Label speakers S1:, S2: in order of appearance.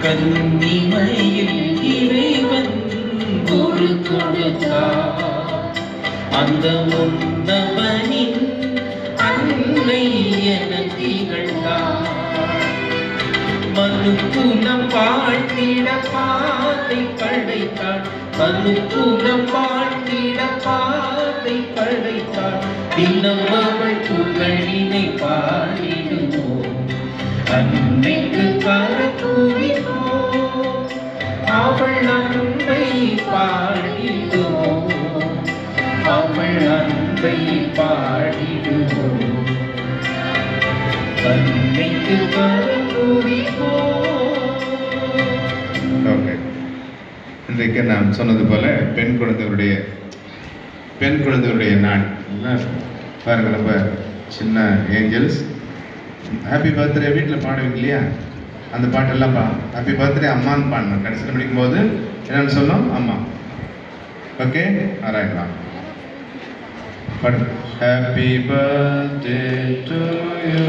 S1: கன்னிமையில் இறைவன் ஒரு கொடுத்தார். அந்த உன்னவனின் அன்னை என திகழ்ந்தார். மனுக்குலம் வாழ்ந்திட பாதை படைத்தாள். மனுக்குலம் வாழ்ந்திட பாதை படைத்தாள். தினம் அவள் புகழினை பாடிடுவோம். அன்னைக்கு கரக்கூறிப்போம். அவள் அன்பை பாடிடுவோம். அவள் அன்பை பாடிடுவோம். அன்னைக்கு கரக்கூறிப்போம்.
S2: ஓகே, இன்றைக்கு நான் சொன்னது போல பெண் குழந்தைகளுடைய நாள் பாருங்க. நம்ம சின்ன ஏஞ்சல்ஸ் ஹாப்பி பர்த்டே வீட்டில் பாடுவீங்க இல்லையா, அந்த பாட்டெல்லாம் ஹாப்பி பர்த்டே அம்மான்னு பாடணும். கடைசியில் படிக்கும்போது என்னன்னு சொன்னோம், அம்மா. ஓகே, ஆராயலாம் பாடுங்க. Happy birthday to you.